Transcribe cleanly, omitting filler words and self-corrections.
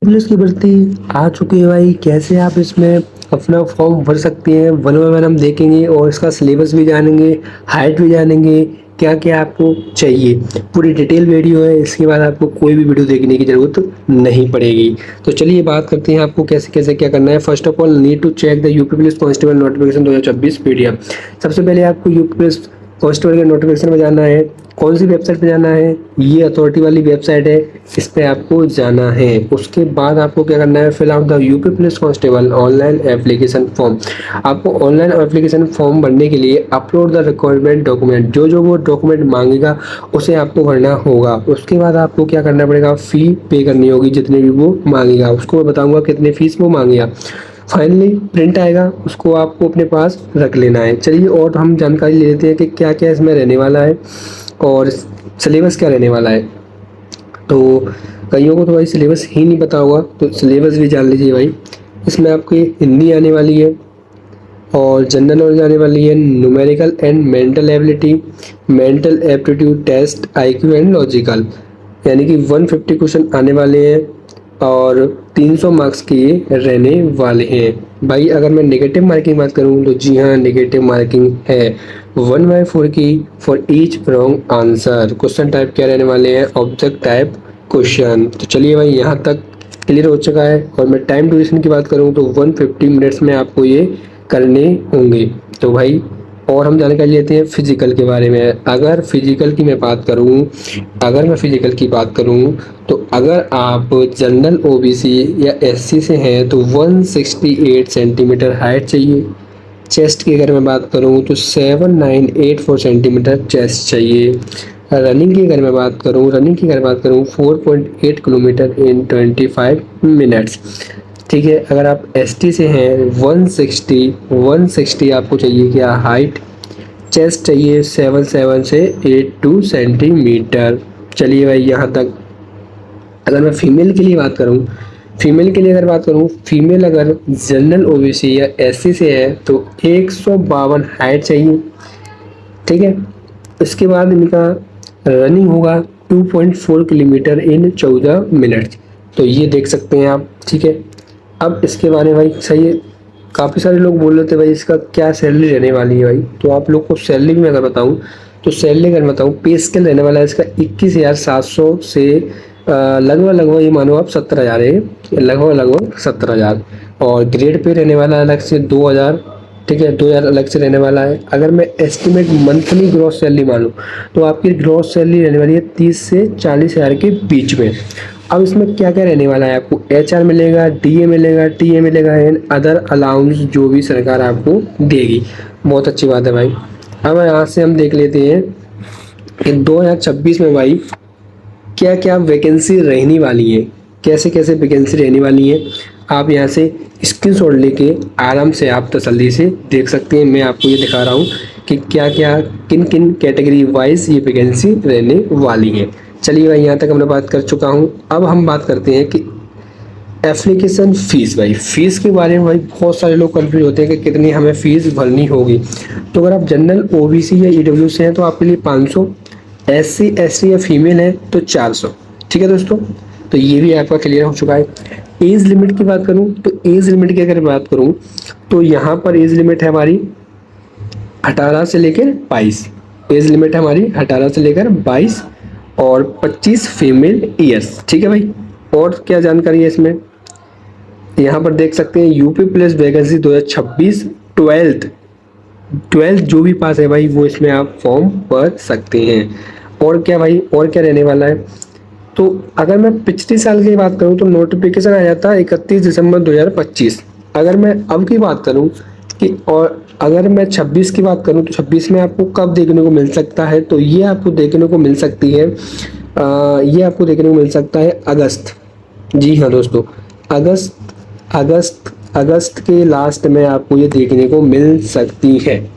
Police की भर्ती आ चुकी है भाई। कैसे आप इसमें अपना फॉर्म भर सकते हैं, वन बाय वन हम देखेंगे और इसका सिलेबस भी जानेंगे, हाइट भी जानेंगे, क्या क्या आपको चाहिए। पूरी डिटेल वीडियो है, इसके बाद आपको कोई भी वीडियो देखने की ज़रूरत नहीं पड़ेगी। तो चलिए बात करते हैं आपको कैसे कैसे क्या करना है। First of all need to check the UP police constable notification 2024 PDF. सबसे पहले आपको यूपी पुलिस कांस्टेबल के नोटिफिकेशन में जाना है। कौन सी वेबसाइट पे जाना है? ये अथॉरिटी वाली वेबसाइट है, इस पे आपको जाना है। उसके बाद आपको क्या करना है, fill out the UP police constable online application form. आपको ऑनलाइन एप्लीकेशन फॉर्म भरने के लिए अपलोड द रिक्वायरमेंट डॉक्यूमेंट, जो जो वो डॉक्यूमेंट मांगेगा उसे आपको भरना होगा। उसके बाद आपको क्या करना पड़ेगा, फ़ी पे करनी होगी जितनी भी वो मांगेगा। उसको मैं बताऊंगा कितनी फीस वो मांगेगा। फाइनली प्रिंट आएगा, उसको आपको अपने पास रख लेना है। चलिए और हम जानकारी ले लेते हैं कि क्या क्या इसमें रहने वाला है और सिलेबस क्या रहने वाला है। तो कईयों को तो भाई सिलेबस ही नहीं पता होगा, तो सिलेबस भी जान लीजिए भाई। इसमें आपकी हिंदी आने वाली है और जनरल नॉलेज आने वाली है, numerical and mental ability, mental aptitude test, IQ and logical, यानी कि 150 क्वेश्चन आने वाले हैं और 300 मार्क्स के ये रहने वाले हैं। भाई अगर मैं नेगेटिव मार्किंग बात करूं तो जी हाँ, नेगेटिव मार्किंग है 1/4 की for each wrong answer. Question type क्या रहने वाले हैं, ऑब्जेक्ट टाइप क्वेश्चन। तो चलिए भाई यहाँ तक क्लियर हो चुका है। और मैं टाइम ड्यूरेशन की बात करूँ तो 150 मिनट्स में आपको ये करने होंगे। तो भाई और हम जानकारी लेते हैं फिजिकल के बारे में। अगर फिजिकल की मैं बात करूं, अगर मैं फिजिकल की बात करूं तो अगर आप जनरल ओबीसी या एससी से हैं तो 168 सेंटीमीटर हाइट चाहिए। चेस्ट की अगर मैं बात करूं तो 7984 सेंटीमीटर चेस्ट चाहिए। रनिंग की अगर मैं बात करूं, रनिंग की अगर बात करूं 4.8 किलोमीटर इन 25 मिनट्स। ठीक है, अगर आप एसटी से हैं 160 आपको चाहिए क्या हाइट। चेस्ट चाहिए 77 से 82 सेंटीमीटर। चलिए भाई यहाँ तक। अगर मैं फीमेल के लिए बात करूँ, फीमेल के लिए अगर बात करूँ, फीमेल अगर जनरल ओबीसी या एससी से है तो 152 हाइट चाहिए। ठीक है, इसके बाद इनका रनिंग होगा 2.4 किलोमीटर इन 14 मिनट। तो ये देख सकते हैं आप। ठीक है, अब इसके बारे में भाई सही है, काफ़ी सारे लोग बोल रहे थे भाई इसका क्या सैलरी रहने वाली है भाई। तो आप लोग को सैलरी में अगर बताऊँ तो सैलरी अगर बताऊँ, पे स्केल रहने वाला है इसका 21,700 से लगभग लगभग ये मानो आप 17,000 है, लगभग लगभग 17,000। और ग्रेड पे रहने वाला अलग से 2,000। ठीक है, 2,000 अलग से रहने वाला है। अगर मैं एस्टिमेट मंथली ग्रॉस सैलरी मानूँ तो आपकी ग्रॉस सैलरी रहने वाली है 30 से 40,000 के बीच में। अब इसमें क्या क्या रहने वाला है, आपको एचआर मिलेगा, डीए मिलेगा, टीए मिलेगा एंड अदर अलाउंस जो भी सरकार आपको देगी। बहुत अच्छी बात है भाई। अब यहाँ से हम देख लेते हैं कि 2026 में भाई क्या क्या वैकेंसी रहने वाली है, कैसे कैसे वैकेंसी रहने वाली है। आप यहाँ से स्क्रीनशॉट लेके आराम से आप तसल्ली से देख सकते हैं। मैं आपको ये दिखा रहा हूँ कि क्या क्या किन किन कैटेगरी वाइज ये वैकेंसी रहने वाली है। चलिए भाई यहाँ तक हमने बात कर चुका हूँ। अब हम बात करते हैं कि एप्लीकेशन फ़ीस। भाई फ़ीस के बारे में भाई बहुत सारे लोग कंफ्यूज होते हैं कि कितनी हमें फ़ीस भरनी होगी। तो अगर आप जनरल ओबीसी या ईडब्ल्यू से हैं तो आपके लिए 500, एससी एसटी या फीमेल है तो 400। ठीक है दोस्तों, तो ये भी आपका क्लियर हो चुका है। एज लिमिट की बात करूँ तो एज लिमिट की अगर बात करूँ तो यहाँ पर एज लिमिट है हमारी 18 से लेकर 22। एज लिमिट है हमारी 18 से लेकर 22 और 25 फीमेल ईयर्स। ठीक है भाई, और क्या जानकारी है इसमें, यहाँ पर देख सकते हैं यूपी पुलिस वैकेंसी 2026 ट्वेल्थ जो भी पास है भाई वो इसमें आप फॉर्म भर सकते हैं। और क्या भाई, और क्या रहने वाला है, तो अगर मैं पिछले साल की बात करूं तो नोटिफिकेशन आया था 31 दिसंबर 2025। अगर मैं अब की बात करूं कि, और अगर मैं 26 की बात करूं तो 26 में आपको कब देखने को मिल सकता है, तो ये आपको देखने को मिल सकती है ये आपको देखने को मिल सकता है अगस्त। जी हाँ दोस्तों, अगस्त अगस्त अगस्त के लास्ट में आपको ये देखने को मिल सकती है।